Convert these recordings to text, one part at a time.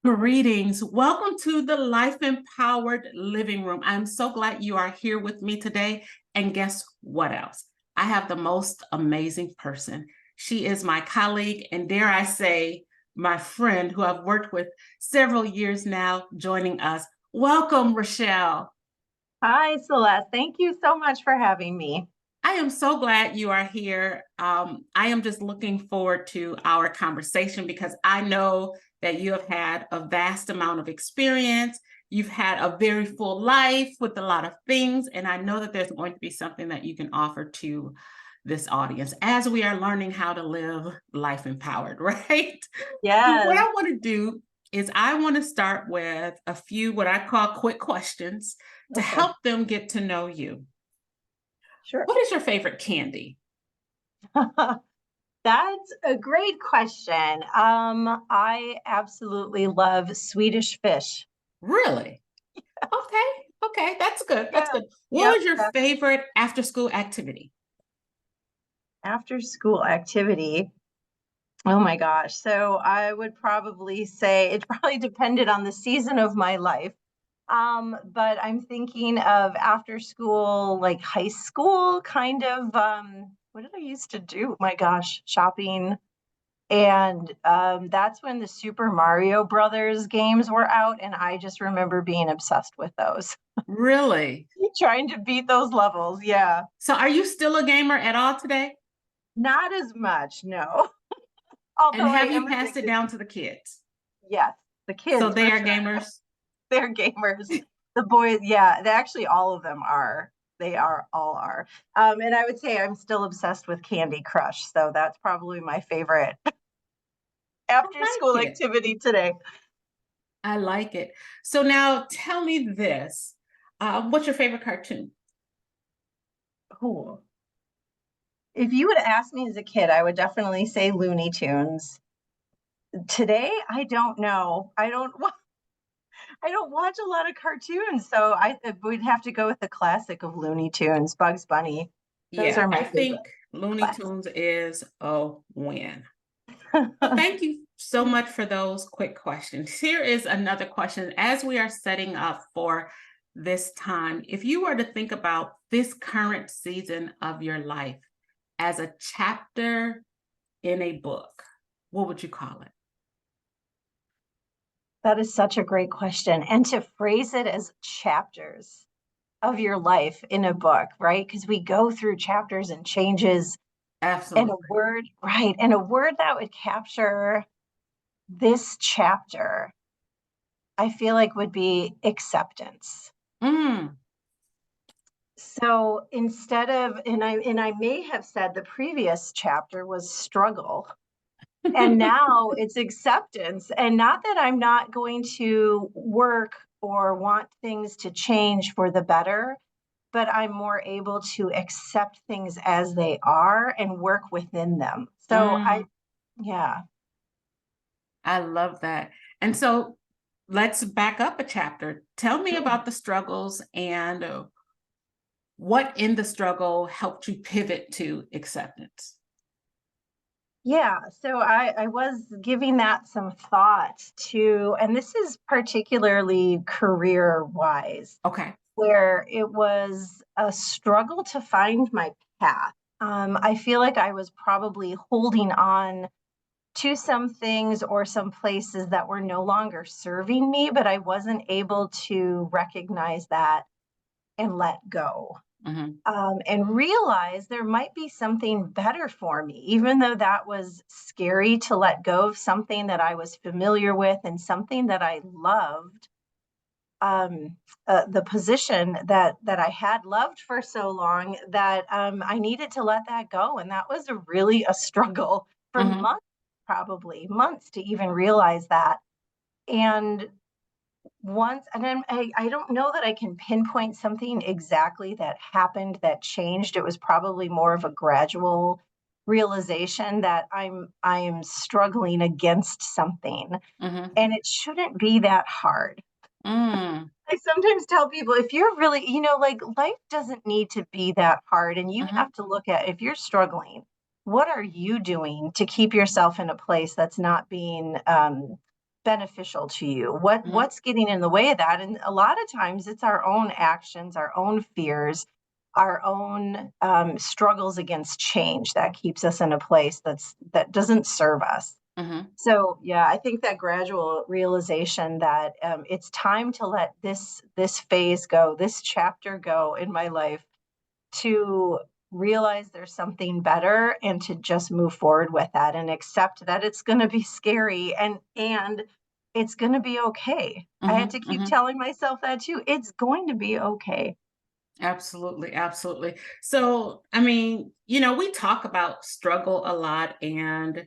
Greetings. Welcome to the Life Empowered Living Room. I'm so glad you are here with me today. And guess what else? I have the most amazing person. She is my colleague, and dare I say, my friend who I've worked with several years now, joining us. Welcome, Rachelle. Hi, Celeste. Thank you so much for having me. I am so glad you are here. I am just looking forward to our conversation because I know that you have had a vast amount of experience. You've had a very full life with a lot of things, and I know that there's going to be something that you can offer to this audience as we are learning how to live life empowered, right? So what Yes. I want to do is I want to start with a few what I call quick questions to Okay. help them get to know you. Sure. What is your favorite candy? That's a great question. I absolutely love Swedish fish. Really? Okay. Okay. That's good. That's Yeah. good. What Yep. was your favorite after school activity? After school activity. Oh my gosh. So I would probably say it probably depended on the season of my life. But I'm thinking of after school, like high school kind of what did I used to do? My gosh, shopping. And that's when the Super Mario Brothers games were out, and I just remember being obsessed with those. Really? Trying to beat those levels, yeah. So are you still a gamer at all today? Not as much, no. And Although I have you am passed it addicted down to, to the kids? yes, the So kids they for are sure. gamers? They're gamers. The boys, yeah, they actually all of them are. They are all are. And I would say I'm still obsessed with Candy Crush, so that's probably my favorite I after school like it. activity today. I like it. So now tell me this. What's your favorite cartoon? Cool. If you would ask me as a kid, I would definitely say Looney Tunes. Today, I don't know. I don't watch a lot of cartoons, so I would have to go with the classic of Looney Tunes, Bugs Bunny. Those Yeah, are my I favorite think Looney classics. Tunes is a win. Well, thank you so much for those quick questions. Here is another question. As we are setting up for this time, if you were to think about this current season of your life as a chapter in a book, what would you call it? That is such a great question. And to phrase it as chapters of your life in a book, right? Because we go through chapters and changes, and a Absolutely. word, right? And a word that would capture this chapter, I feel like would be acceptance. Mm. So instead of, and I may have said the previous chapter was struggle, and now it's acceptance. And not that I'm not going to work or want things to change for the better, but I'm more able to accept things as they are and work within them. So Mm. yeah, I love that. And so let's back up a chapter. Tell me sure. about the struggles and what in the struggle helped you pivot to acceptance. Yeah, so I was giving that some thought too, and this is particularly career wise, Okay. where it was a struggle to find my path. I feel like I was probably holding on to some things or some places that were no longer serving me, but I wasn't able to recognize that and let go. Mhm. And realize there might be something better for me, even though that was scary to let go of something that I was familiar with and something that I loved. The position that I had loved for so long that I needed to let that go, and that was really a struggle for Mhm. months, probably months, to even realize that. And I don't know that I can pinpoint something exactly that happened that changed. It was probably more of a gradual realization that I'm struggling against something, Mhm. and it shouldn't be that hard. Mm. I sometimes tell people, if you're really, like, life doesn't need to be that hard, and you Mhm. have to look at, if you're struggling, what are you doing to keep yourself in a place that's not being beneficial to you? Mhm, What's getting in the way of that? And a lot of times it's our own actions, our own fears, our own struggles against change that keeps us in a place that doesn't serve us. mhm. So yeah, I think that gradual realization that it's time to let this phase go, this chapter go in my life, to realize there's something better and to just move forward with that and accept that it's going to be scary and it's going to be okay. I had Mhm, to keep mhm. telling myself that too. It's going to be okay. Absolutely, absolutely. So, I mean, we talk about struggle a lot, and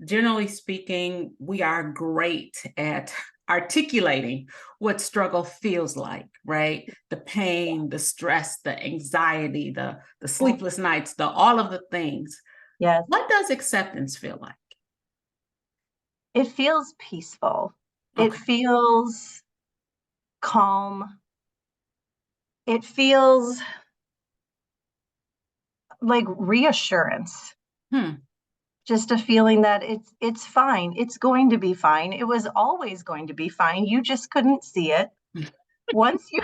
generally speaking, we are great at articulating what struggle feels like, right? The pain, the stress, the anxiety, the Yeah. sleepless nights, the all of the things. Yes. What does acceptance feel like? It feels peaceful. It Okay. feels calm. It feels like reassurance. Hmm. Just a feeling that it's fine. It's going to be fine. It was always going to be fine. You just couldn't see it. Once you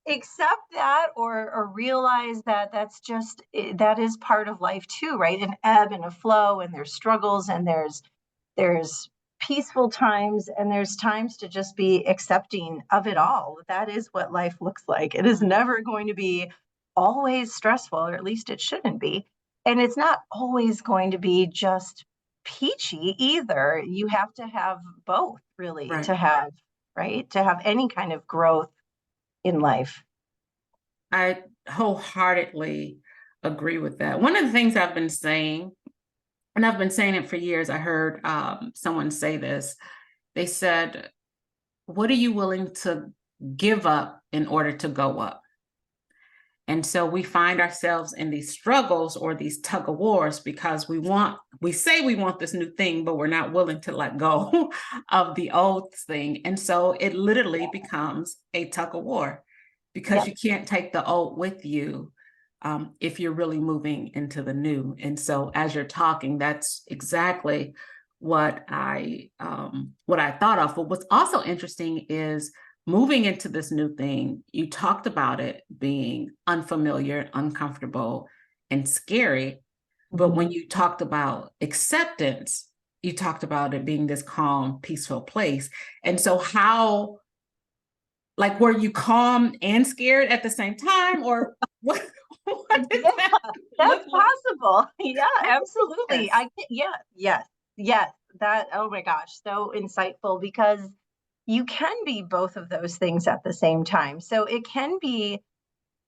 accept that or realize that that is part of life too, right? An ebb and a flow, and there's struggles, and there's peaceful times, and there's times to just be accepting of it all. That is what life looks like. It is Mhm. never going to be always stressful, or at least it shouldn't be. And it's not always going to be just peachy either. You have to have both, really, Right. to have, right? To have any kind of growth in life. I wholeheartedly agree with that. One of the things I've been saying, and I've been saying it for years, I heard someone say this. They said, "What are you willing to give up in order to go up?" And so we find ourselves in these struggles or these tug of wars because we say we want this new thing, but we're not willing to let go of the old thing. And so it literally becomes a tug of war because Yep. you can't take the old with you if you're really moving into the new. And so as you're talking, that's exactly what I thought of. But what's also interesting is moving into this new thing. You talked about it being unfamiliar, uncomfortable, and scary. But when Mhm. you talked about acceptance, you talked about it being this calm, peaceful place. And so, like, were you calm and scared at the same time, or what? What did Yeah, that look that's like? possible. Yeah, absolutely. Yes. Yeah, yes, yes. That, oh my gosh, so insightful, because you can be both of those things at the same time. So it can be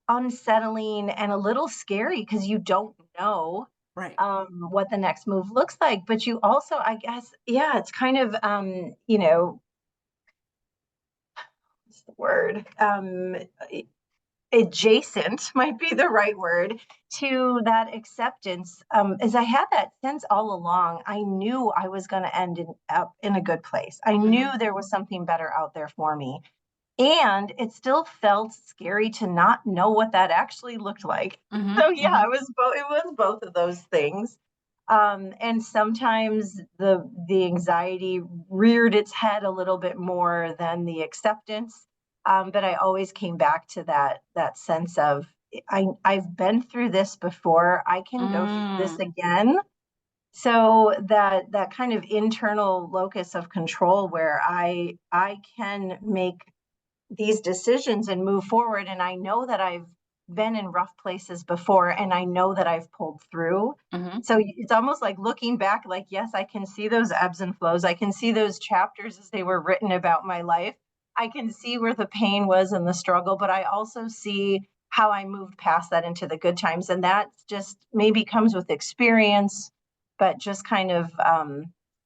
unsettling and a little scary because you don't know Right. what the next move looks like. But you also, I guess, yeah, it's kind of, what's the word? Adjacent might be the right word to that acceptance. As I had that sense all along, I knew I was going to up in a good place. I knew Mhm. there was something better out there for me. And it still felt scary to not know what that actually looked like. So Mhm. yeah, Mhm. it was both of those things. And sometimes the anxiety reared its head a little bit more than the acceptance. But I always came back to that sense of I've been through this before. I can go through this Mm. again. So that kind of internal locus of control where I can make these decisions and move forward. And I know that I've been in rough places before, and I know that I've pulled through. Mhm. So it's almost like looking back, like, yes, I can see those ebbs and flows. I can see those chapters as they were written about my life. I can see where the pain was and the struggle, but I also see how I moved past that into the good times. And that just maybe comes with experience, but just kind of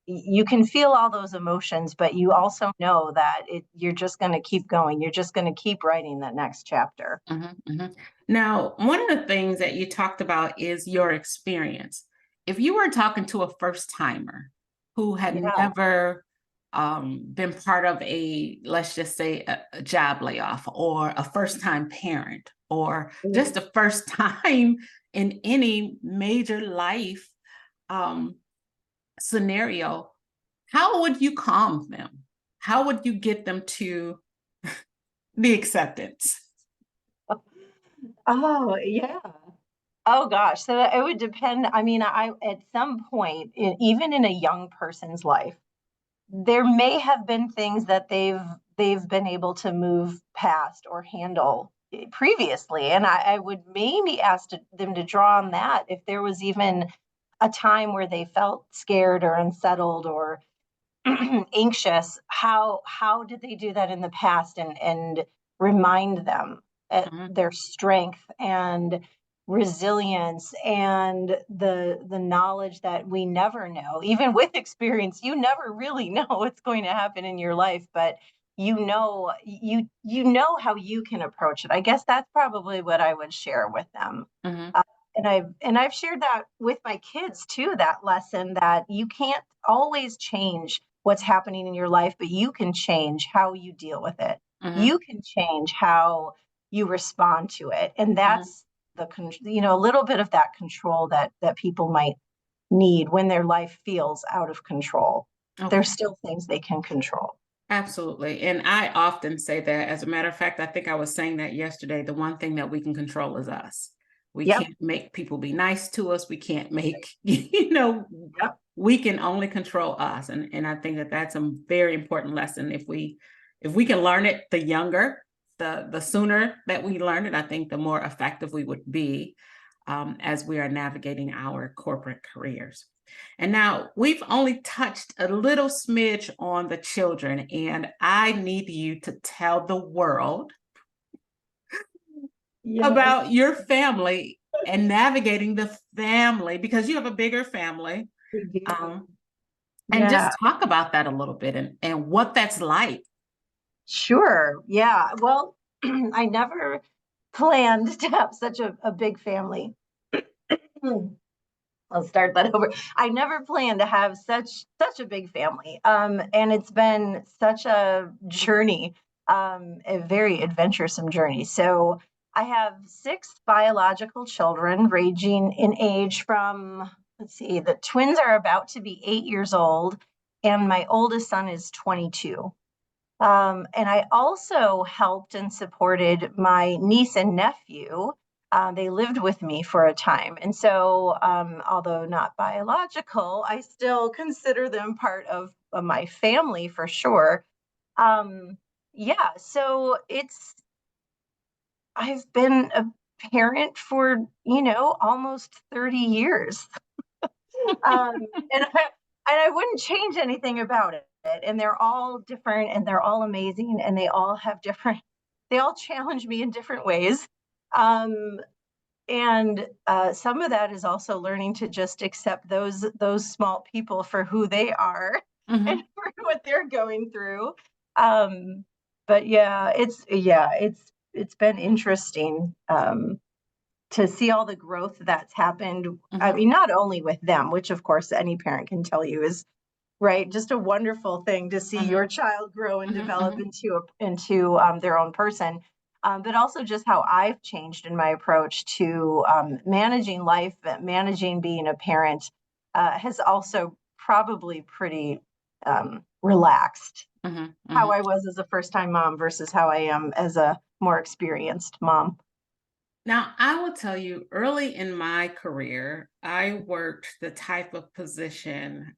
you can feel all those emotions, but you also know that you're just going to keep going. You're just going to keep writing that next chapter. Mhm, mhm. Now, one of the things that you talked about is your experience. If you were talking to a first timer who had Yeah. never been part of let's just say, a job layoff, or a first time parent, or Mm. just a first time in any major life um, scenario, how would you calm them? How would you get them to the acceptance? Oh, yeah. Oh gosh, so it would depend. I mean, I at some point, even in a young person's life, there may have been things that they've been able to move past or handle previously, and I would maybe ask them to draw on that if there was even a time where they felt scared or unsettled or anxious. How did they do that in the past, and remind them Mhm, their strength and resilience and the knowledge that we never know. Even with experience, you never really know what's going to happen in your life, but you know how you can approach it. I guess that's probably what I would share with them. mhm, uh, and I've shared that with my kids too, that lesson that you can't always change what's happening in your life, but you can change how you deal with it. mhm, You can change how you respond to it. And mhm. that's a little bit of that control that people might need when their life feels out of control. Okay. There's still things they can control. Absolutely. And I often say that. As a matter of fact, I think I was saying that yesterday. The one thing that we can control is us. We Yep. can't make people be nice to us. We can't make, you know, Yep. we can only control us. And I think that that's a very important lesson. If we can learn it the younger, the sooner that we learn it, I think the more effective we would be as we are navigating our corporate careers. And now we've only touched a little smidge on the children, and I need you to tell the world Yes. about your family and navigating the family because you have a bigger family. We do. Um, and Yeah. just talk about that a little bit and what that's like. Sure. Yeah. Well, I never planned to have such a big family. Hmm. I'll start that over. I never planned to have such a big family. And it's been such a journey, a very adventuresome journey. So I have six biological children ranging in age from, let's see, the twins are about to be 8 years old, and my oldest son is 22. And I also helped and supported my niece and nephew. They lived with me for a time. And so, although not biological, I still consider them part of my family for sure. Um, yeah, so I've been a parent for, almost 30 years. Um, and I wouldn't change anything about it. And they're all different and they're all amazing and they all challenge me in different ways. Um, and some of that is also learning to just accept those small people for who they are and Mhm, for what they're going through. Um, but it's been interesting. To see all the growth that's happened. I mhm, mean, not only with them, which of course any parent can tell you is right, just a wonderful thing to see mhm, your child grow and mhm, develop mhm, into their own person. But also just how I've changed in my approach to managing life, managing being a parent has also probably pretty relaxed. mhm, How mhm. I was as a first time mom versus how I am as a more experienced mom. Now, I will tell you, early in my career, I worked the type of position,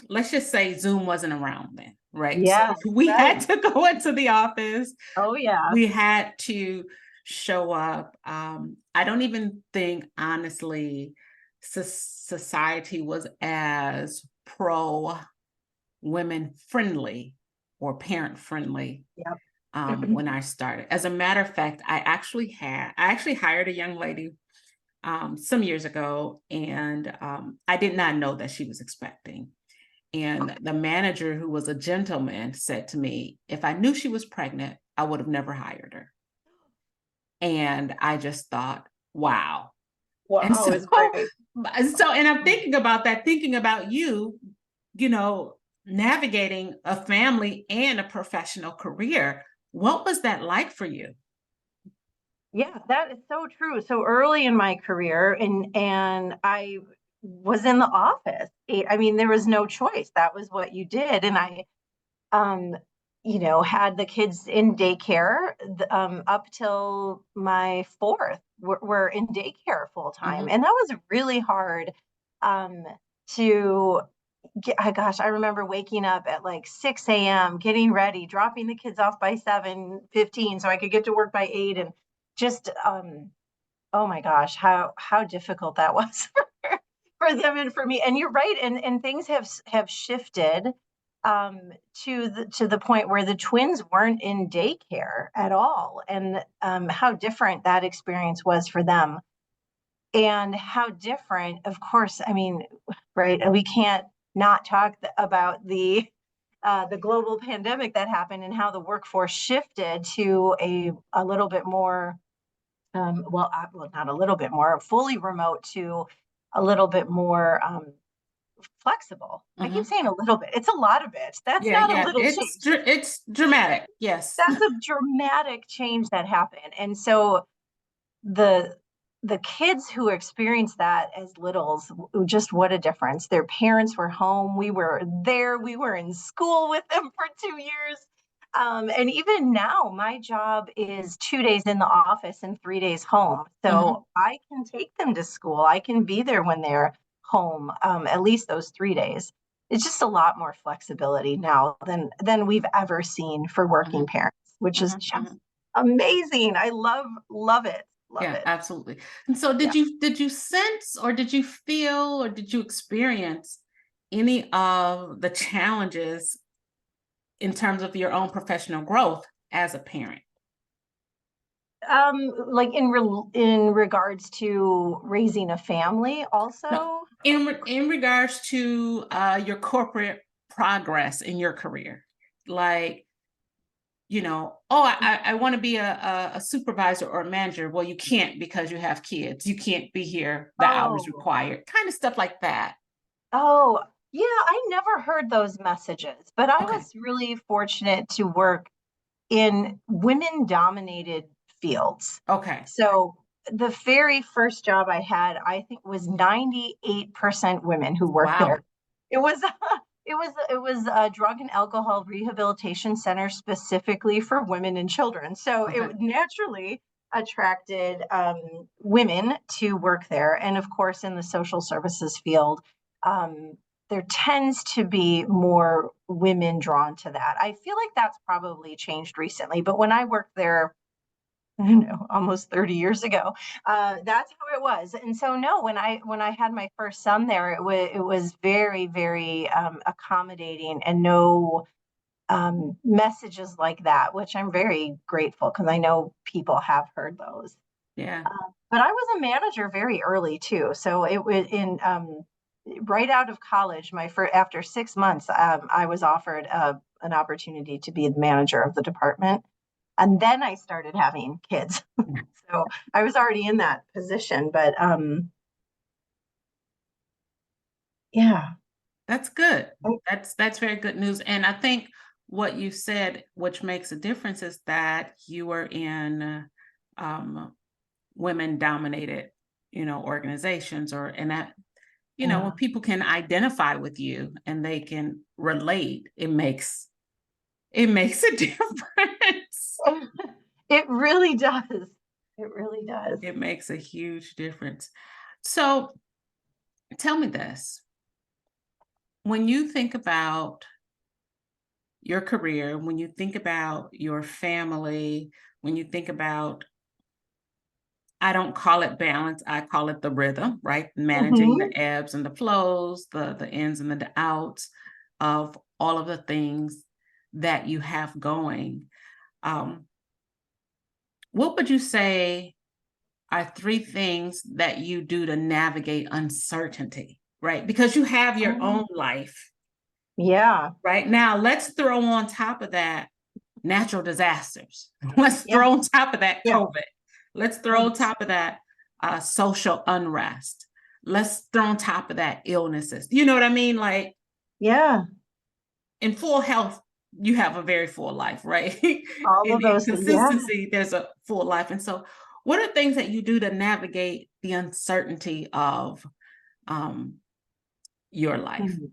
let's just say Zoom wasn't around then, right? So Yes, we had right. to go into the office, Oh, yeah. we had to show up. I don't even think, honestly, society was as pro women friendly or parent friendly Yep. when I started. As a matter of fact, I actually hired a young lady some years ago, and I did not know that she was expecting. And the manager, who was a gentleman, said to me, if I knew she was pregnant, I would have never hired her. And I just thought, wow. And Wow, so, is great. and I'm thinking about that, thinking about you, you know, navigating a family and a professional career. What was that like for you? Yeah, that is so true. So early in my career, and I was in the office. I mean, there was no choice. That was what you did. And I, um, had the kids in daycare up till my fourth were in daycare full time. Mhm. And that was really hard um, to gosh, I remember waking up at like 6 a.m., getting ready, dropping the kids off by 7:15 so I could get to work by 8 and just oh my gosh, how difficult that was for them and for me. And you're right, and things have shifted um to the point where the twins weren't in daycare at all, and how different that experience was for them, and how different, of course, I mean, right, we can't not talk about the global pandemic that happened and how the workforce shifted to a little bit more well, not a little bit more, fully remote to a little bit more flexible. I keep Mhm. saying a little bit. It's a lot of it. That's Yeah, not a yeah, little change. it's dramatic. Yes. That's a dramatic change that happened. And so the the kids who experienced that as littles, just what a difference. Their parents were home. We were there. We were in school with them for 2 years. And even now, my job is 2 days in the office and 3 days home. Mhm. So I can take them to school. I can be there when they're home, at least those 3 days. It's just a lot more flexibility now than we've ever seen for working Mhm. parents, which is Mhm. just Mhm. amazing. I love it. Love Yeah, it. absolutely. And so Yeah. did you sense or did you feel or did you experience any of the challenges in terms of your own professional growth as a parent? Like in regards to raising a family No, also? in regards to your corporate progress in your career, like oh, I want to be a supervisor or a manager. Well, you can't because you have kids. You can't be here the hours Oh, required. Kind of stuff like that. oh, yeah, I never heard those messages, but I Okay. was really fortunate to work in women-dominated fields. Okay. So the very first job I had, I think, was 98% women who worked there. Wow. It was it was a drug and alcohol rehabilitation center specifically for women and children. So it Okay. naturally attracted women to work there. And of course, in the social services field, um, there tends to be more women drawn to that. I feel like that's probably changed recently, but when I worked there, I don't know, almost 30 years ago, that's how it was. And so, no, when I had my first son there, it was very, very accommodating, and no messages like that, which I'm very grateful because I know people have heard those. Yeah. But I was a manager very early too. So it was in right out of college, after 6 months, I was offered an opportunity to be the manager of the department, and then I started having kids. So I was already in that position, but yeah. That's good. I- That's very good news. And I think what you said, which makes a difference, is that you were in women dominated, organizations or and that, when yeah. people can identify with you and they can relate, it makes a difference. It really does. It really does. It makes a huge difference. So tell me this. When you think about your career, when you think about your family, when you think about, I don't call it balance, I call it the rhythm, right? Managing the Mhm. ebbs and the flows, the ins and the outs of all of the things that you have going. Um, what would you say are three things that you do to navigate uncertainty, right? Because you have your Oh, own life, yeah. right? Now, let's throw on top of that natural disasters. Let's Yeah. throw on top of that Yeah. COVID. Let's throw on Right. top of that social unrest. Let's throw on top of that illnesses. You know what I mean? Like Yeah. in full health, you have a very full life, right? All of In those things. Yeah. consistency, there's a full life. And so, what are things that you do to navigate the uncertainty of um, your life? Mhm.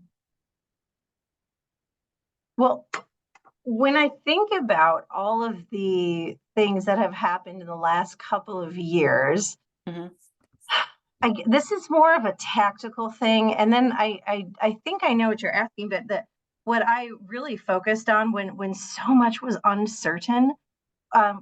Well, when I think about all of the things that have happened in the last couple of years, Mhm, this is more of a tactical thing. And then I think I know what you're asking, but what I really focused on when so much was uncertain,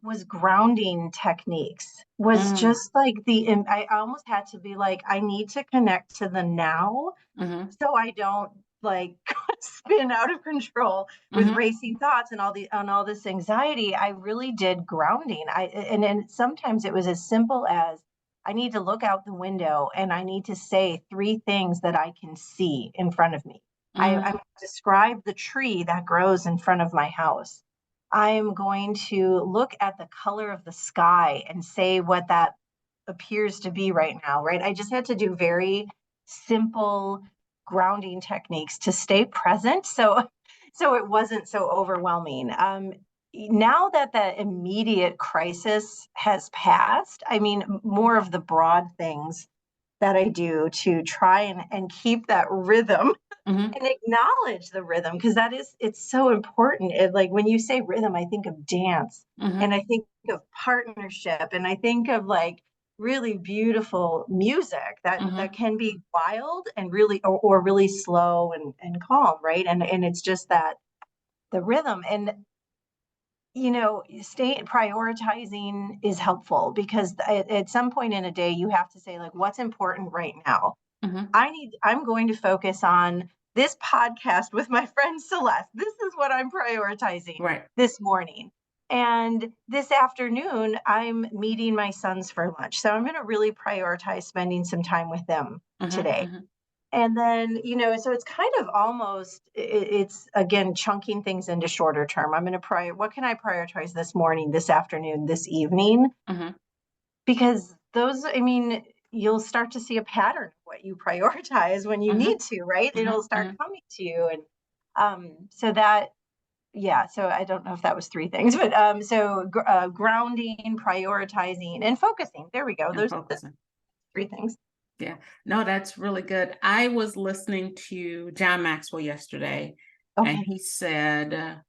was grounding techniques. Was mm, just like I almost had to be like, I need to connect to the now mhm, so I don't like spin out of control with mhm, racing thoughts and all this anxiety. I really did grounding. And then sometimes it was as simple as I need to look out the window and I need to say three things that I can see in front of me. mhm, I describe the tree that grows in front of my house. I'm going to look at the color of the sky and say what that appears to be right now, right? I just had to do very simple grounding techniques to stay present. So it wasn't so overwhelming. Now that the immediate crisis has passed, I mean, more of the broad things that I do to try and keep that rhythm mhm, and acknowledge the rhythm, because it's so important. Like when you say rhythm, I think of dance and mhm, I think of partnership and I think of like really beautiful music that mhm, can be wild and really or really slow and calm, right? And it's just that the rhythm. And stay prioritizing is helpful because at some point in a day you have to say like what's important right now. mhm. I'm going to focus on this podcast with my friend Celeste. This is what I'm prioritizing Right. this morning. And this afternoon, I'm meeting my sons for lunch. So I'm going to really prioritize spending some time with them Mhm, today. mhm. And then, so it's kind of almost, it's again, chunking things into shorter term. I'm going to what can I prioritize this morning, this afternoon, this evening? Mhm, Because those, I mean, you'll start to see a pattern of what you prioritize when you mhm, need to, right? It'll mhm, start mhm. coming to you. And so that, yeah, so I don't know if that was three things, but grounding, prioritizing, and focusing. There we go. And Those are the focusing. three things. Yeah. No, that's really good. I was listening to John Maxwell yesterday, and Okay. he said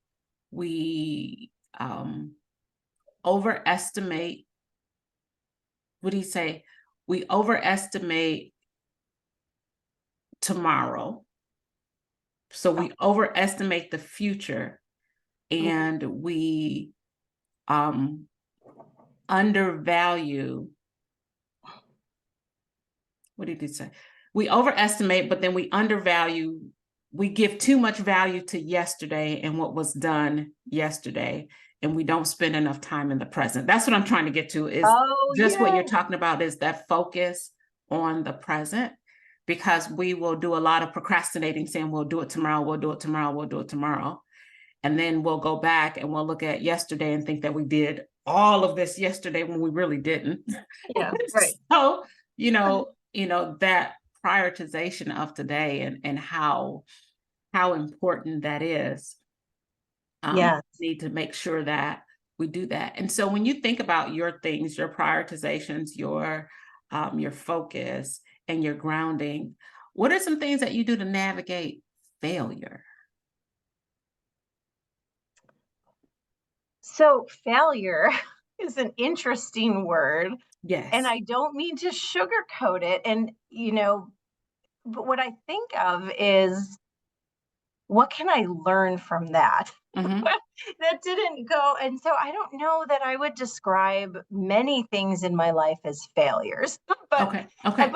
we overestimate, what do you say? We overestimate tomorrow. So Oh, we overestimate the future, mhm. and we um undervalue, what did he say? We overestimate, but then we undervalue, we give too much value to yesterday and what was done yesterday, and we don't spend enough time in the present. That's what I'm trying to get to, is Oh, just what you're yeah. talking about, is that focus on the present, because we will do a lot of procrastinating, saying we'll do it tomorrow, we'll do it tomorrow, we'll do it tomorrow. And then we'll go back and we'll look at yesterday and think that we did all of this yesterday when we really didn't. Yeah, right. So, that prioritization of today, and how important that is, Yes. need to make sure that we do that. And so when you think about your things, your prioritizations, your focus and your grounding, what are some things that you do to navigate failure? So failure is an interesting word, and Yes. I don't mean to sugarcoat it. And, but what I think of is what can I learn from that? Hmm. That didn't go. And so I don't know that I would describe many things in my life as failures, but Okay. Okay.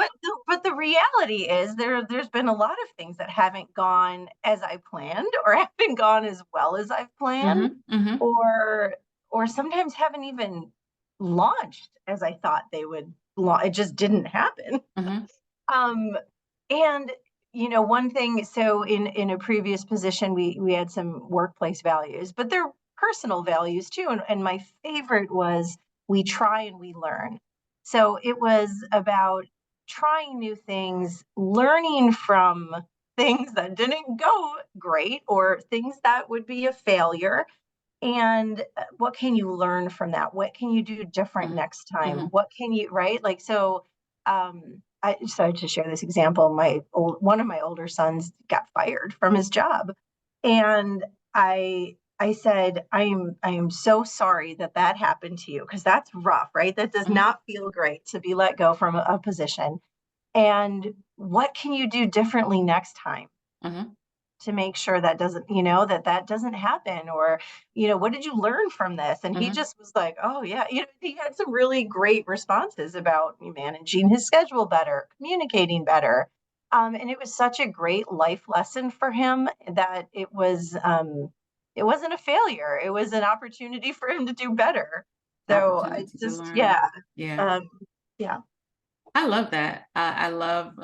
but the reality is there's been a lot of things that haven't gone as I planned or haven't gone as well as I've planned Hmm. Hmm. or or sometimes haven't even launched as I thought they would. It just didn't happen. Hmm. Um, and one thing, so in a previous position, we had some workplace values, but they're personal values too. And my favorite was we try and we learn. So it was about trying new things, learning from things that didn't go great or things that would be a failure, and what can you learn from that? What can you do different Mhm, next time? mhm, What can you, right? Like, so so to share this example, one of my older sons got fired from his job. And I said, I am so sorry that that happened to you, because that's rough, right? That does Mhm, not feel great to be let go from a position. And what can you do differently next time mhm, to make sure that doesn't, that doesn't happen? Or, what did you learn from this? And he mhm. just was like, oh yeah, he had some really great responses about managing his schedule better, communicating better. And it was such a great life lesson for him that it wasn't a failure. It was an opportunity for him to do better. So I Opportunity to just, learn. yeah, Yeah. um, yeah, I love that. I love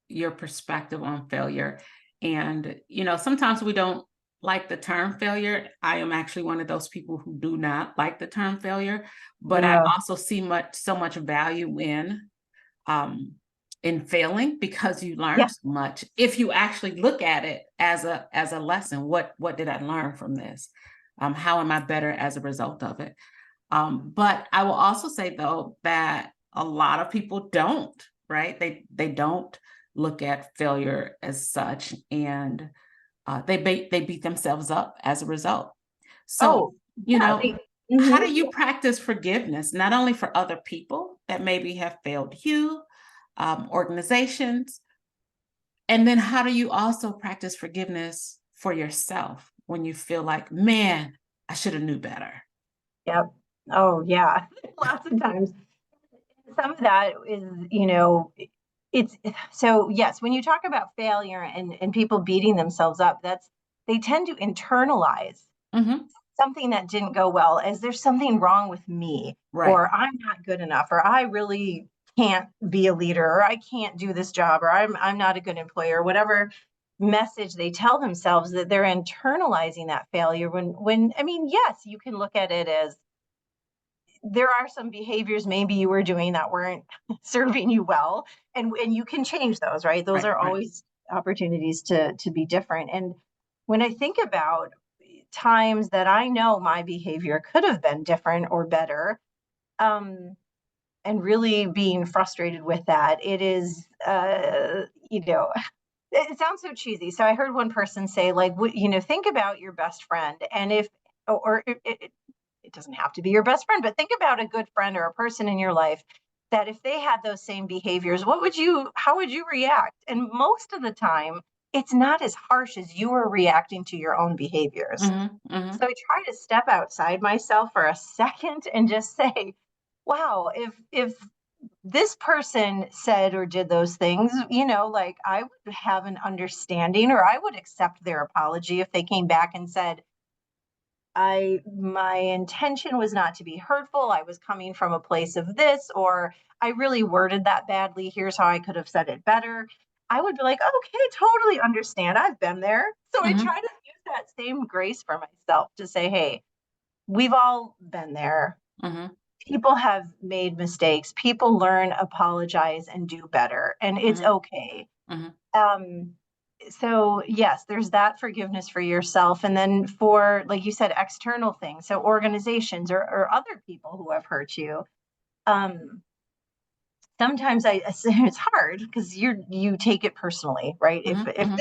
your perspective on failure. And, sometimes we don't like the term failure. I am actually one of those people who do not like the term failure, but I yeah, also see so much value um, in failing, because you learn yeah. so much. If you actually look at it as a lesson, what did I learn from this? How am I better as a result of it? But I will also say, though, that a lot of people don't, right? They don't look at failure as such, and they beat themselves up as a result. So, Oh, you yeah. know, how do you practice forgiveness, not only for other people that maybe have failed you, organizations, and then how do you also practice forgiveness for yourself when you feel like, man, I should have knew better? Yep. Oh, yeah. Lots of times. Some of that is, it's so yes, when you talk about failure and people beating themselves up, they tend to internalize Hmm. something that didn't go well as there's something wrong with me, Right. or I'm not good enough, or I really can't be a leader, or I can't do this job, or I'm not a good employer, whatever message they tell themselves, that they're internalizing that failure. When I mean, yes, you can look at it as there are some behaviors maybe you were doing that weren't serving you well, and you can change those, right? Those Right, are right. always opportunities to be different. And when I think about times that I know my behavior could have been different or better, um and really being frustrated with that, it is it sounds so cheesy. So I heard one person say, like, think about your best friend, and if, or it doesn't have to be your best friend, but think about a good friend or a person in your life that if they had those same behaviors, how would you react? And most of the time, it's not as harsh as you are reacting to your own behaviors. Mhm, So mhm, I try to step outside myself for a second and just say, wow, if this person said or did those things, like, I would have an understanding, or I would accept their apology if they came back and said, my intention was not to be hurtful. I was coming from a place of this, or I really worded that badly. Here's how I could have said it better. I would be like, okay, totally understand. I've been there. So I mhm, try to use that same grace for myself to say, hey, we've all been there. mhm, People have made mistakes. People learn, apologize, and do better. And it's mhm, okay. mhm, Um, so yes, there's that forgiveness for yourself. And then for, like you said, external things. So organizations or other people who have hurt you. Um, Sometimes I it's hard because you take it personally, right? mhm, If mhm,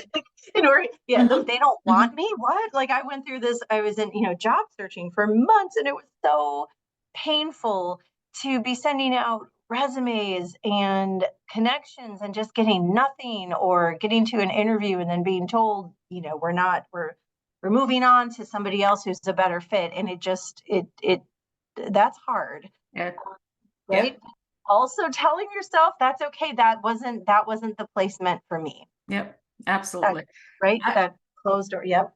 in order, yeah, mhm, they don't want mhm, me. What? Like, I went through this. I was in, job searching for months, and it was so painful to be sending out resumes and connections and just getting nothing, or getting to an interview and then being told, we're moving on to somebody else who's a better fit. And it just it that's hard, yeah, yeah, right? Also telling yourself that's okay. That wasn't the place meant for me. yep, That, absolutely. right? I That closed door. Yep.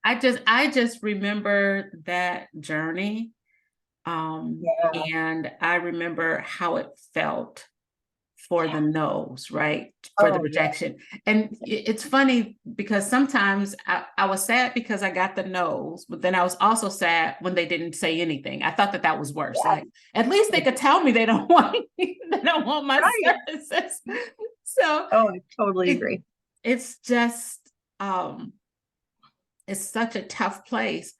I just remember that journey, Yeah. and I remember how it felt for the no's, right? For the Oh yeah. rejection. And it's funny because sometimes I was sad because I got the no's, but then I was also sad when they didn't say anything. I thought that that was worse. Yeah. Like, at least they could tell me they don't want me, they don't want my Right. services. So Oh, I totally it agree. it's just um it's such a tough place.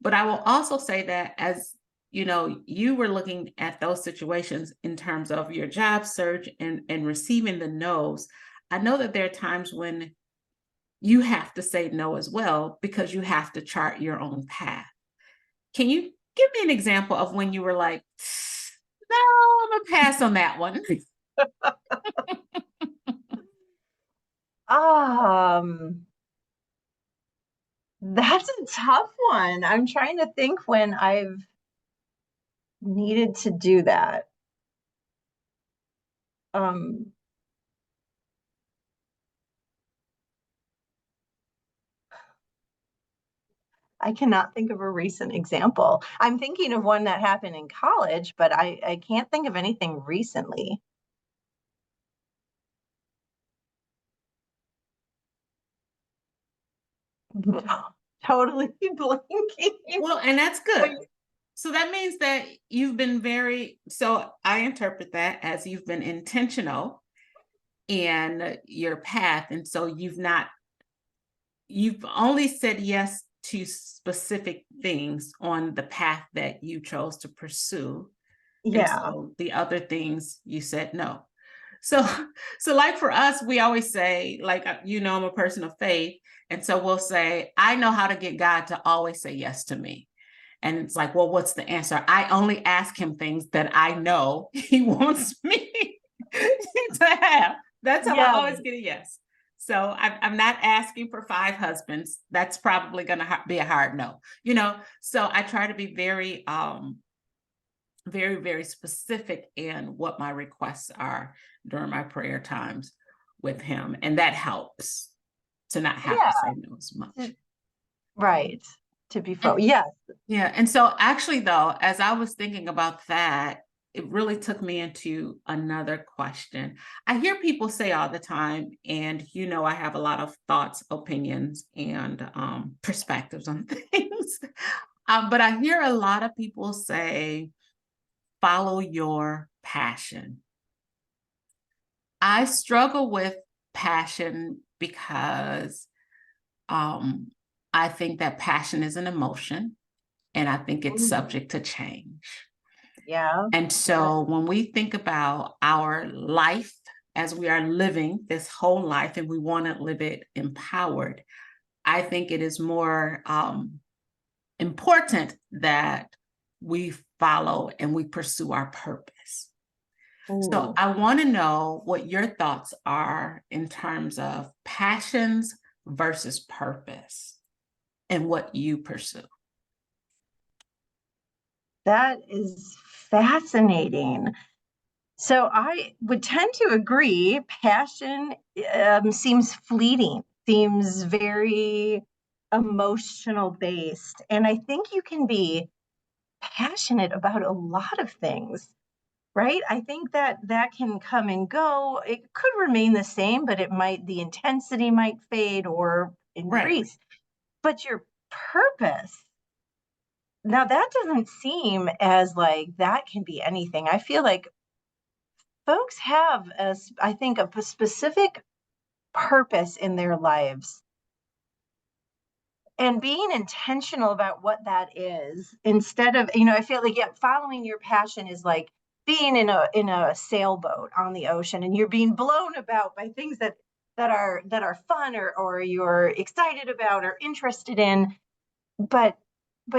But I will also say that as you were looking at those situations in terms of your job search and receiving the no's. I know that there are times when you have to say no as well because you have to chart your own path. Can you give me an example of when you were like, no, I'm gonna pass on that one? Um, that's a tough one. I'm trying to think when I've needed to do that. Um, I cannot think of a recent example. I'm thinking of one that happened in college, but I can't think of anything recently. Totally blanking. Well, and that's But good. So that means that you've been so I interpret that as you've been intentional in your path. And so you've only said yes to specific things on the path that you chose to pursue. And yeah, so the other things you said no. So, so like for us, we always say, like, I'm a person of faith. And so we'll say, I know how to get God to always say yes to me. And it's like, well, what's the answer? I only ask him things that I know he wants me to have. That's how I yeah, always get a yes. So I'm not asking for 5 husbands. That's probably going to be a hard no. So I try to be very, very specific in what my requests are during my prayer times with him. And that helps to not have to yeah. say no as much. Right. To be And yes. yeah. And so actually, though, as I was thinking about that, it really took me into another question. I hear people say all the time, and I have a lot of thoughts, opinions, and perspectives on things. But I hear a lot of people say, follow your passion. I struggle with passion because um, I think that passion is an emotion and I think it's Mhm. subject to change. Yeah. And Yeah. so when we think about our life as we are living this whole life and we want to live it empowered, I think it is more important that we follow and we pursue our purpose. So Ooh, I want to know what your thoughts are in terms of passions versus purpose and what you pursue. that is fascinating. So I would tend to agree. Passion seems fleeting, seems very emotional based. And I think you can be passionate about a lot of things, right? I think that that can come and go. It could remain the same, but the intensity might fade or Right. increase. But your purpose, now that doesn't seem as like that can be anything. I feel like folks have, I think, a specific purpose in their lives and being intentional about what that is instead of, I feel like, yeah, following your passion is like being in a sailboat on the ocean and you're being blown about by things that are fun or you're excited about or interested in, but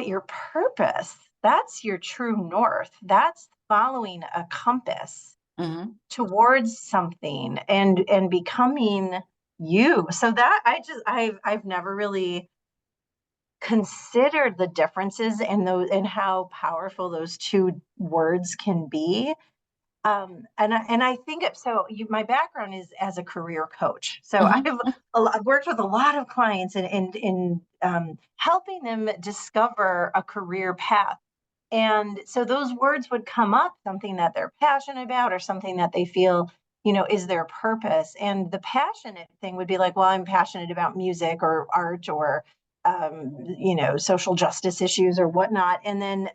your purpose, that's your true north. That's following a compass Mm-hmm. towards something and becoming you. So that I've never really considered the differences in those and how powerful those two words can be. And I think my background is as a career coach. So Mm-hmm. I've worked with a lot of clients in helping them discover a career path. And so those words would come up, something that they're passionate about or something that they feel, is their purpose. And the passionate thing would be like, well, I'm passionate about music or art or, social justice issues or whatnot. And then,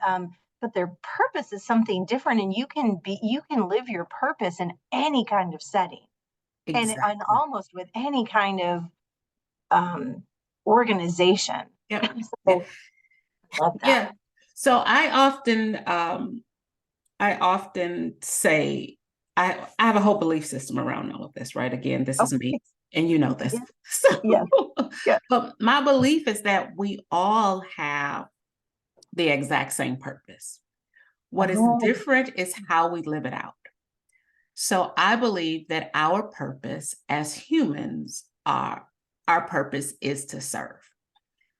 but their purpose is something different. And you can live your purpose in any kind of setting and Exactly. almost with any kind of um, organization. Yep. Yeah. So love that. Yeah. So I often say I have a whole belief system around all of this, right? Again, this is me, Okay. and you know this. Yeah. So, Yeah. Yeah. but my belief is that we all have the exact same purpose. What is Oh, different is how we live it out. So I believe that our purpose as humans are our purpose is to serve.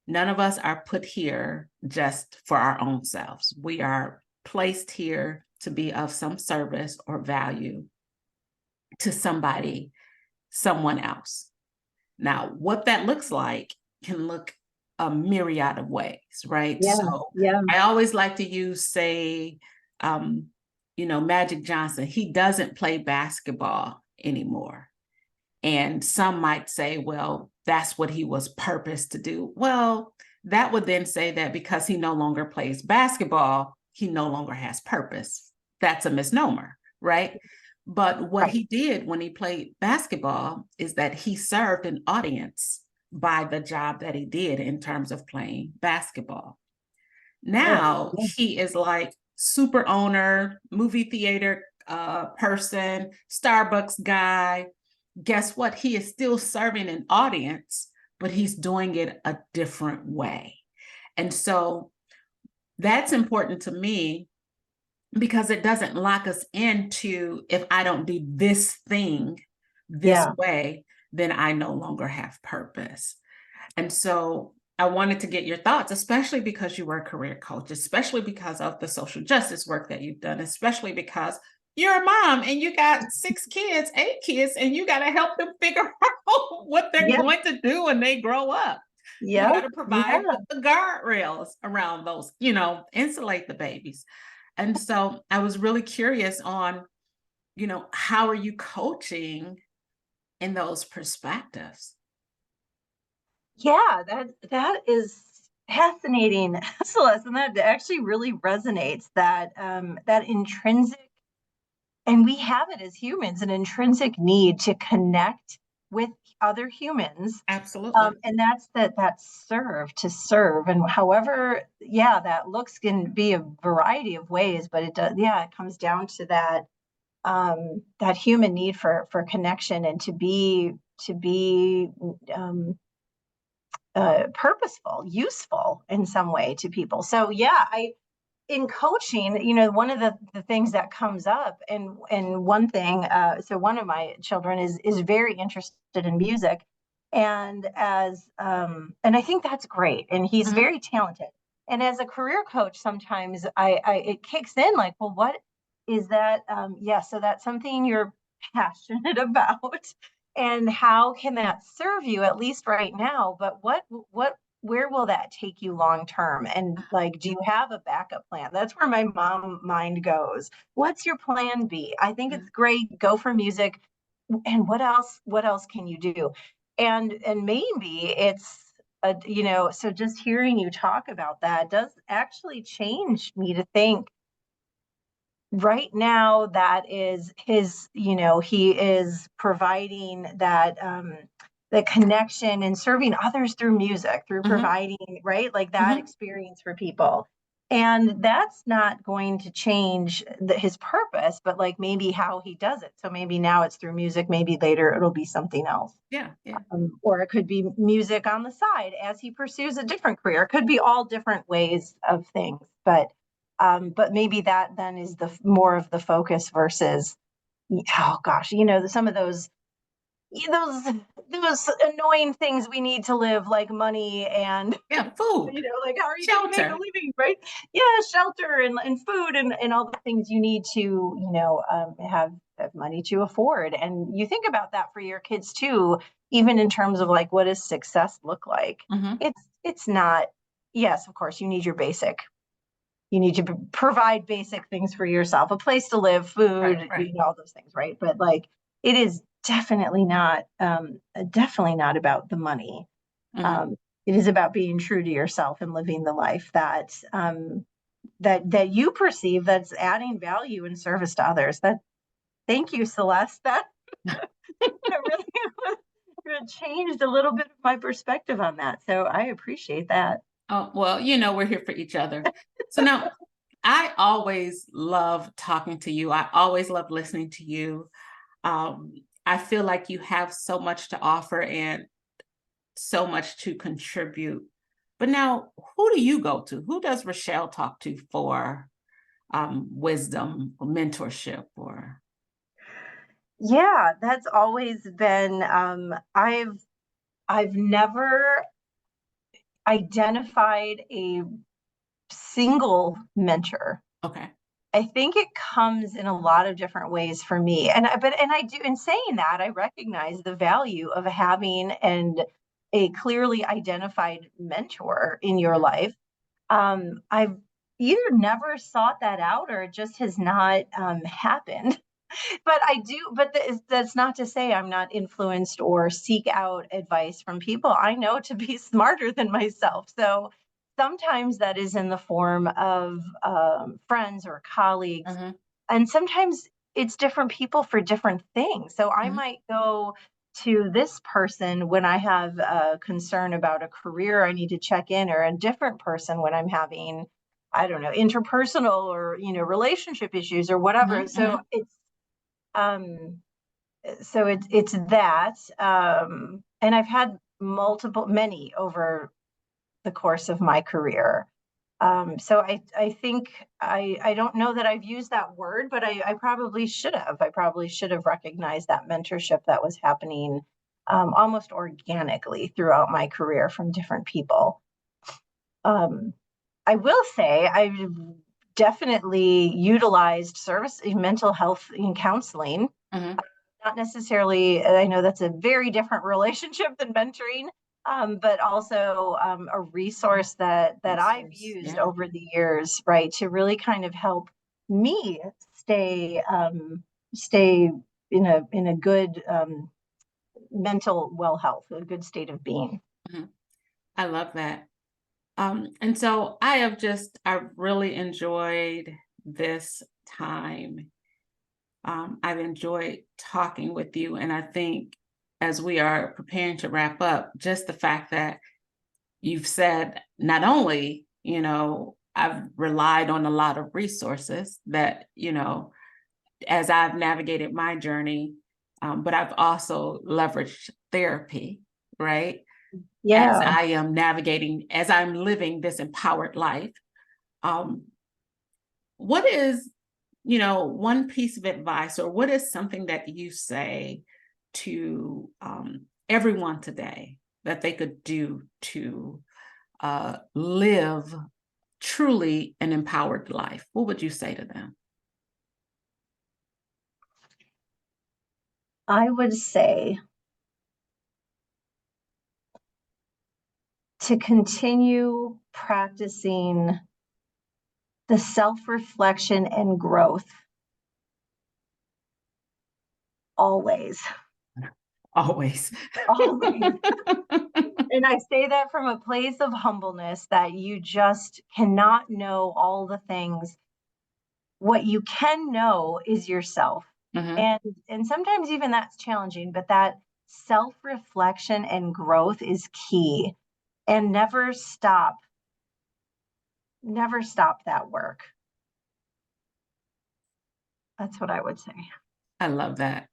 None of us are put here just for our own selves. We are placed here to be of some service or value to somebody, someone else. Now, what that looks like can look a myriad of ways, right? yeah. So Yeah. I always like to use, say, um, Magic Johnson. He doesn't play basketball anymore. And some might say, well, that's what he was purposed to do. Well, that would then say that because he no longer plays basketball, he no longer has purpose. That's a misnomer, right? But what Right. he did when he played basketball is that he served an audience by the job that he did in terms of playing basketball. Sure. Now Yeah. he is like super owner, movie theater person, Starbucks guy. Guess what? He is still serving an audience, but he's doing it a different way. And so that's important to me because it doesn't lock us into if I don't do this thing this Yeah. way, then I no longer have purpose. And so I wanted to get your thoughts, especially because you were a career coach, especially because of the social justice work that you've done, especially because you're a mom and you got 6 kids, 8 kids, and you got to help them figure out what they're Yeah. going to do when they grow up. You got Yeah. to provide Yeah. the guardrails around those, insulate the babies. And so I was really curious on, how are you coaching in those perspectives? Yeah, that is fascinating, Celeste, and that actually really resonates. That intrinsic, and we have it as humans, an intrinsic need to connect with other humans, Absolutely. and that serve to serve, and however, yeah, that looks can be a variety of ways, but it does, yeah, it comes down to that human need for connection and to be um, purposeful, useful in some way to people. So yeah, I in coaching, one of the things that comes up, and one thing, so one of my children is very interested in music, and I think that's great, and he's Mhm. very talented. And as a career coach, sometimes I it kicks in like, well, what is that? Yeah, so that's something you're passionate about, and how can that serve you at least right now? But what where will that take you long term? And like, do you have a backup plan? That's where my mom mind goes. What's your plan B? I think it's great. Go for music. And what else can you do? And maybe it's so just hearing you talk about that does actually change me to think right now that is his, he is providing that the connection and serving others through music, through Mhm. providing, right, like that Mhm. experience for people. And that's not going to change his purpose, but like maybe how he does it. So maybe now it's through music, maybe later it'll be something else. Yeah, yeah. Or it could be music on the side as he pursues a different career. It could be all different ways of things, but maybe that then is the more of the focus versus, oh gosh, some of those those annoying things we need to live, like money and Yeah, food, like how are you going to make a shelter. living, right? Yeah, shelter and food and all the things you need to have money to afford. And you think about that for your kids too, even in terms of like, what does success look like? Mhm. It's not, yes, of course you need your basic, you need to provide basic things for yourself, a place to live, Right, food, right. all those things, right? But like, it is definitely not about the money. Mhm. um, it is about being true to yourself and living the life that you perceive that's adding value and service to others. That Thank you, Celeste. That really changed a little bit of my perspective on that. So I appreciate that. Oh, well, we're here for each other. So now I always love talking to you. I always love listening to you. Um, I feel like you have so much to offer and so much to contribute. But now, who do you go to? Who does Rachelle talk to for wisdom or mentorship or? Yeah, that's always been, I've never identified a single mentor. Okay. I think it comes in a lot of different ways for me. And I do, in saying that, I recognize the value of having and a clearly identified mentor in your Mhm. life. I've either never sought that out or it just has not happened. But I do, but that's not to say I'm not influenced or seek out advice from people I know to be smarter than myself. So sometimes that is in the form of friends or colleagues. Mhm. And sometimes it's different people for different things. So I Mhm. might go to this person when I have a concern about a career I need to check in, or a different person when I'm having, I don't know, interpersonal or, relationship issues or whatever. Mhm. So Mhm. um, it's that, and I've had many over the course of my career. So I think I don't know that I've used that word, but I probably should have. I probably should have recognized that mentorship that was happening almost organically throughout my career from different people. Um, I will say I've definitely utilized service mental health in counseling, Mhm. not necessarily, I know that's a very different relationship than mentoring, but also a resource that I've Resource. used Yeah. over the years, right, to really kind of help me stay in a good mental well health, a good state of being. Mhm. I love that. And so I've really enjoyed this time. I've enjoyed talking with you. And I think as we are preparing to wrap up, just the fact that you've said not only, I've relied on a lot of resources that, as I've navigated my journey, but I've also leveraged therapy, right? As Yeah. I am navigating, as I'm living this empowered life. Um, what is, one piece of advice, or what is something that you say to everyone today that they could do to live truly an empowered life? What would you say to them? I would say to continue practicing the self reflection and growth always, Always. always. And I say that from a place of humbleness that you just cannot know all the things. What you can know is yourself. Mhm. And sometimes even that's challenging, but that self-reflection and growth is key. And never stop that work. That's what I would say. I love that.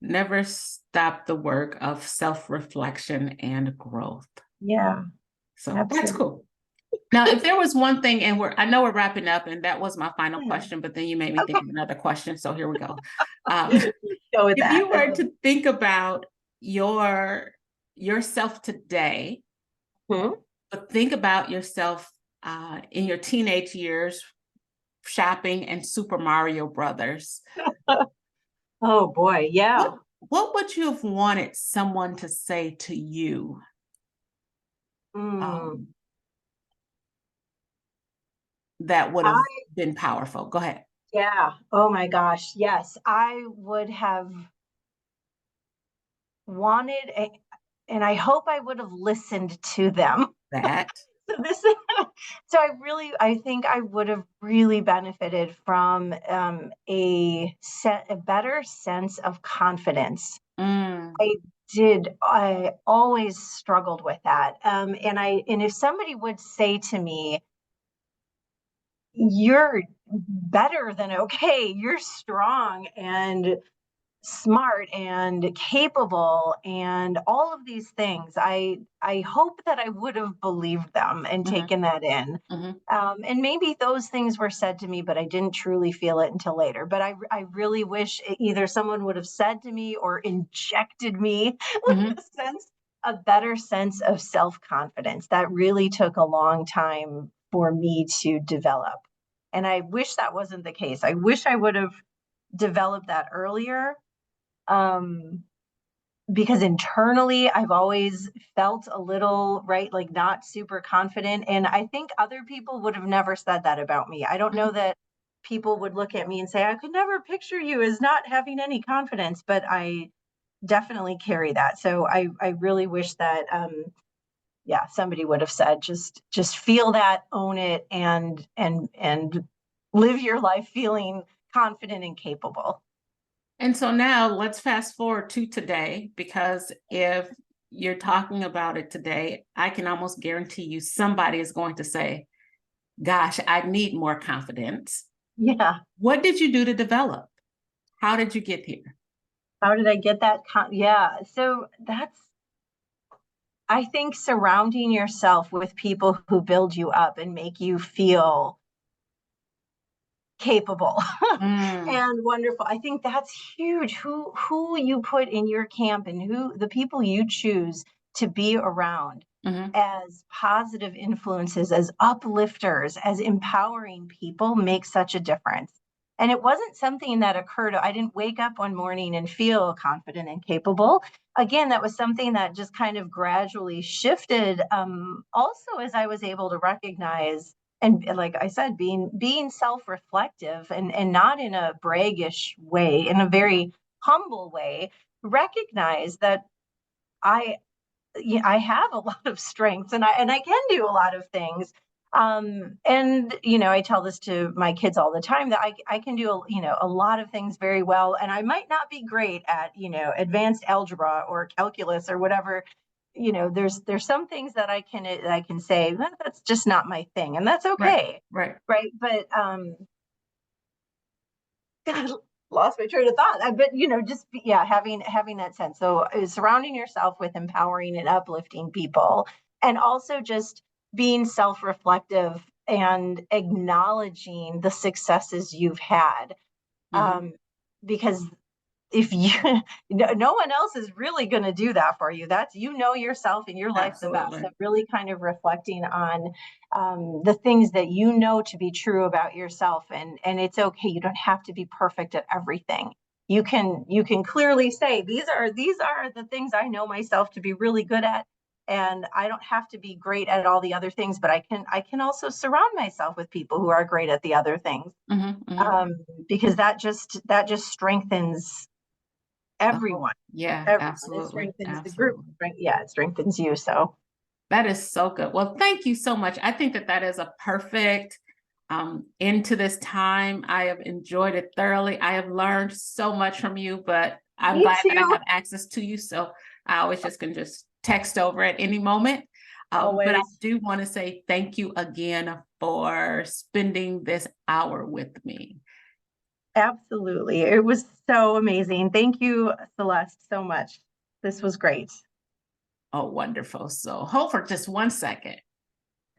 Never stop the work of self reflection and growth. Yeah, So that's absolutely. cool. Now, if there was one thing, and I know we're wrapping up, and that was my final Yeah. question, but then you made me think Okay. of another question. So here we go. Um, Go with if that. you were to think about your yourself today, Mhm. but think about yourself in your teenage years, shopping and Super Mario Brothers, Oh boy, yeah. what would you have wanted someone to say to you? Mm. Um, that would have I been powerful. Go ahead. Yeah. Oh my gosh. Yes, I would have wanted and I hope I would have listened to them. That. So this so I think I would have really benefited from a better sense of confidence. Mm, I always struggled with that. And if somebody would say to me, you're better than okay. You're strong and smart and capable and all of these things. I hope that I would have believed them and Mhm, taken that in. mhm, And maybe those things were said to me, but I didn't truly feel it until later. But I really wish either someone would have said to me or injected me with mhm. a better sense of self-confidence. That really took a long time for me to develop. And I wish that wasn't the case. I wish I would have developed that earlier. Um, because internally I've always felt a little, right, like not super confident. And I think other people would have never said that about me. I don't know Mhm. that people would look at me and say, I could never picture you as not having any confidence, but I definitely carry that. So I really wish that yeah, somebody would have said, just feel that, own it, and live your life feeling confident and capable. And so now let's fast forward to today, because if you're talking about it today, I can almost guarantee you somebody is going to say, gosh, I need more confidence. Yeah. What did you do to develop? How did you get here? How did I get that? Yeah. So that's, I think, surrounding yourself with people who build you up and make you feel capable Mm, and wonderful. I think that's huge. Who you put in your camp and who the people you choose to be around mhm, as positive influences, as uplifters, as empowering people makes such a difference. And it wasn't something that occurred. I didn't wake up one morning and feel confident and capable. Again, that was something that just kind of gradually shifted. Also, as I was able to recognize and like I said, being self-reflective and not in a braggish way, in a very humble way, recognize that I yeah, I have a lot of strengths and I can do a lot of things. And I tell this to my kids all the time that I can do a lot of things very well, and I might not be great at advanced algebra or calculus or whatever. There's some things that I can say that's just not my thing, and that's right, okay, right. right? But God, lost my train of thought. But just yeah, having that sense. So surrounding yourself with empowering and uplifting people, and also just being self-reflective and acknowledging the successes you've had. Mhm, Um, because if you no one else is really going to do that for you. That's yourself and your life the best. So absolutely. really kind of reflecting on the things that you know to be true about yourself, and it's okay. You don't have to be perfect at everything. You can clearly say these are the things I know myself to be really good at, and I don't have to be great at all the other things, but I can also surround myself with people who are great at the other things, Mhm, mhm. um, because that just strengthens Oh, everyone, yeah, everyone. It absolutely, strengthens the group. absolutely. Yeah, it strengthens you. So That is so good. Well, thank you so much. I think that that is a perfect into this time. I have enjoyed it thoroughly. I have learned so much from you, but I'm me glad that I too. have access to you. So I always just can just text over at any moment. But I Always. do want to say thank you again for spending this hour with me. Absolutely. It was so amazing. Thank you, Celeste, so much. This was great. Oh, wonderful. So hold for just one second.